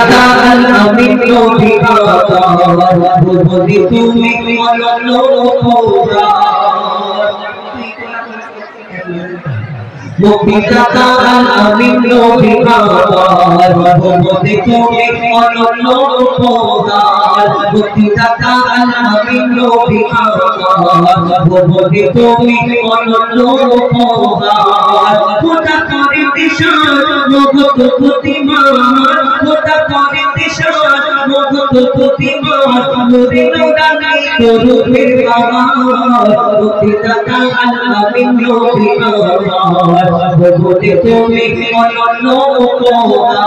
আমি নবী বলি তুমি অনন্য খোদা মুক্তিদাতা আমি নবী বলি তুমি অনন্য খোদা মুক্তিদাতা আমি নবী বলি তুমি অনন্য খোদা খোদা করে দিশান মগত প্রতিমান খোদা করে দিশান মগত প্রতিমান নূরে নূরানি রূপের বাবার মুক্তিদাতা আমি নবী বলি তুমি অনন্য খোদা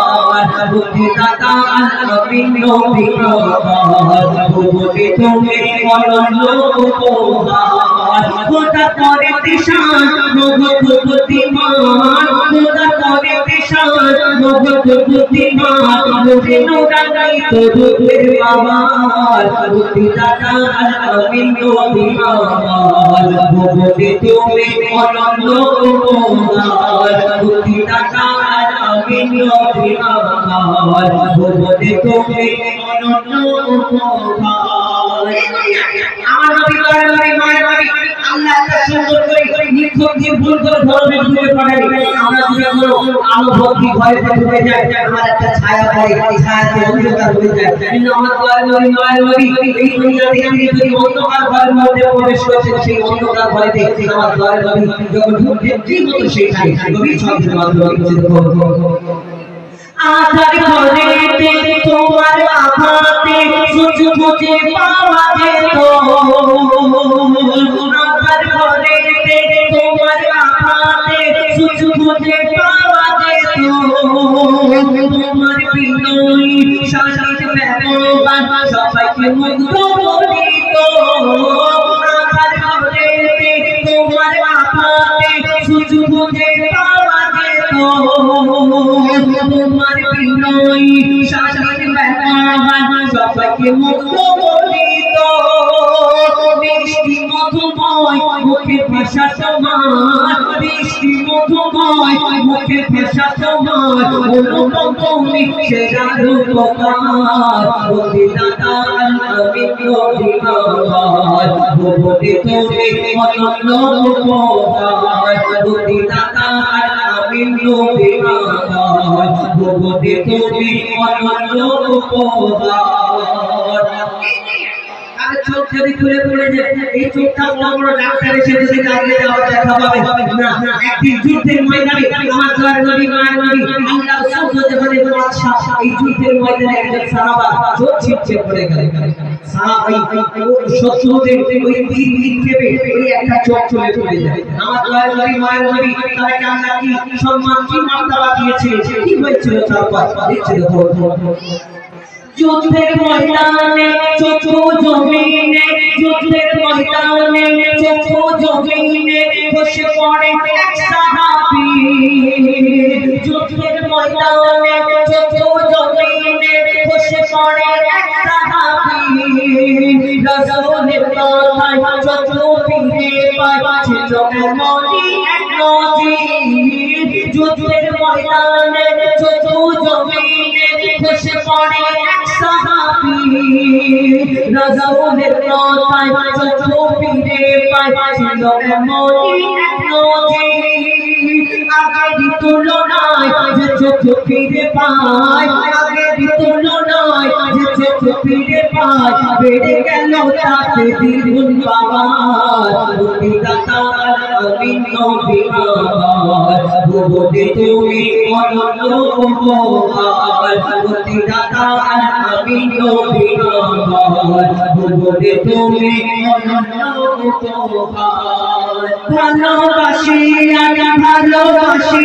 মুক্তিদাতা আমি নবী বলি তুমি অনন্য খোদা খোদা করে দিশান মগত প্রতিমান খোদা করে দিশান মগত প্রতিমান নূরে নূরানি রূপের বাবার মুক্তিদাতা আমি নবী বলি তুমি অনন্য খোদা মুক্তিদাতা আমি নবী বলি তুমি অনন্য খোদা আমার নবী আমার নবী মায়ের নবী আল্লাহ এত সুন্দর করে নিখুঁত দিয়ে ভুল করে ধরবে ঢুকে পড়েনি আমরা যদি কোনো আলো ভক্তি ঘরে ঢুকে যায় আমার একটা ছায়া পড়ে এই ছায়াতে অন্ধকার হয়ে যায় কিন্তু আমার নবী মায়ের নবী এই দুনিয়াতে আমি যদি অন্ধকার ঘরের মধ্যে প্রবেশ করেছে সেই অন্ধকার ঘরেতে আমার নবী যখন ঢুকতে ঠিক মতো সেই নবী ছন্দের মাধ্যমে কিছু আধার ঘরেতে তোমার আভাতে সূর্য খুঁজে পাওয়া যেত আধার ঘরেতে তোমার আভাতে সূর্য খুঁজে পাওয়া যেত তোমার বিনয়ী শালীন ব্যবহার সবাইকে মুগ্ধ করিত আধার ঘরেতে তোমার আভাতে সূর্য খুঁজে পাওয়া যেত তোমার বিনয়ী শালীন ব্যবহার সবাইকে মুগ্ধ করিত মিষ্টি মধুময় মুখের ভাষা তোমার মিষ্টি মধুময় মুখের ভাষা তোমার অনুপম তুমি সেরা রূপকার মুক্তিদাতা আমি নবী বলি তুমি অনন্য খোদা মুক্তিদাতা আমি নবী বলি তুমি অনন্য খোদা চোখ যদি খুলে পড়ে যায় এই চোখটা বড় বড় ডাক্তার এসে যদি লাগিয়ে দেওয়া দেখা পাবে না একদিন যুদ্ধের ময়দানে আমার দয়ার নবী মায়ের নবী আল্লাহ সুবহানাহু জাহানের বাদশা এই যুদ্ধের ময়দানে একজন সাহাবা চোখ ছিটছে পড়ে গেল সাহাবা ওই শত্রুদের ওই তীর নিক্ষেপে ওই একটা চোখ চলে পড়ে যায় আমার দয়ার নবী মায়ের নবী তাকে আল্লাহ কি সম্মান কি মর্যাদা দিয়েছে কি হয়েছিল তারপর দিয়েছিল যুদ্ধের ময়দানে চোখো জমিনে যুদ্ধের ময়দানে চোখো জমিনে বসে পড়ে এক সাহাবী যুদ্ধের ময়দানে চোখো জমিনে বসে পড়ে এক সাহাবী রাসূলের কথায় চোখো ফিরে পাচ্ছে জমনি এক নজির যুদ্ধের ময়দানে চোখো জমিনে বসে পড়ে সাহাবী রাসূলের কথায় চোখ ফিরে পাচ্ছিল এমনই এক নজির আগের তুলনায় যে চোখ ফিরে পায় আগের তুলনায় যে চোখ ফিরে পায় বেড়ে গেল তাতে দ্বিগুণ পাওয়ার মুক্তিদাতা আমি নবী বলি তুমি অনন্য খোদা মুক্তিদাতা আমি নবী বলি তুমি অনন্য খোদা ভালোবাসি আমি ভালোবাসি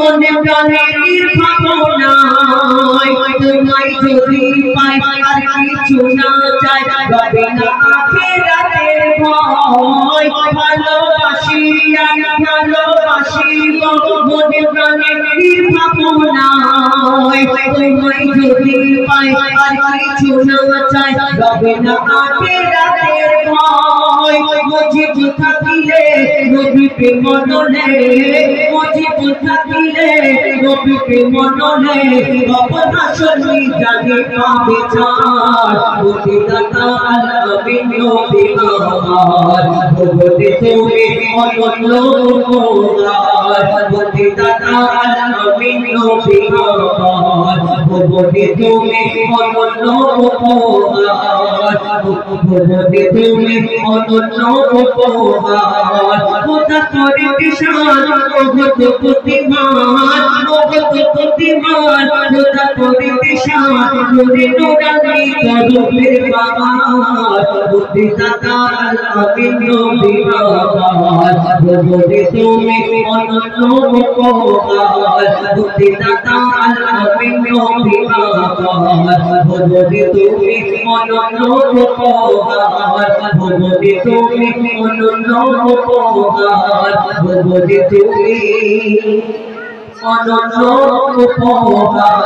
মনে প্রাণের ভাবনায় তোমায় যদি পাই আর কিছু না চাই রবে না আখিরাতের ভয় ভালোবাসি আমি ভালোবাসি মনে প্রাণের ভাবনায় তোমায় যদি পাই আর কিছু না চাই রবে না আখিরাতের ভয় মুজিব থাকিলে নবীকে মননে মুজিব থাকিলে নবীকে মননে অপনা শনি জানি পাবে চার মুক্তিদাতা আল-আমিন নবী আমার ভগতে তুমি অনন্য উপকার মুক্তিদাতা আল-আমিন নবী আমার ভগতে তুমি অনন্য উপকার ভগতে তুমি অনন্য উপকার খোদা করে কিশান বহুত প্রতিমান খোদা করে কিশান নুরে নুরানি কদমের বাবার মুক্তিদাতা আল-আমিন নবী আমার ভগতে তুমি অনন্য উপকার মুক্তিদাতা আল-আমিন নবী আমার ভগতে তুমি অনন্য উপকার ভগতে তুমি অনন্য উপকার ভগতে তুমি অনন্য উপকার।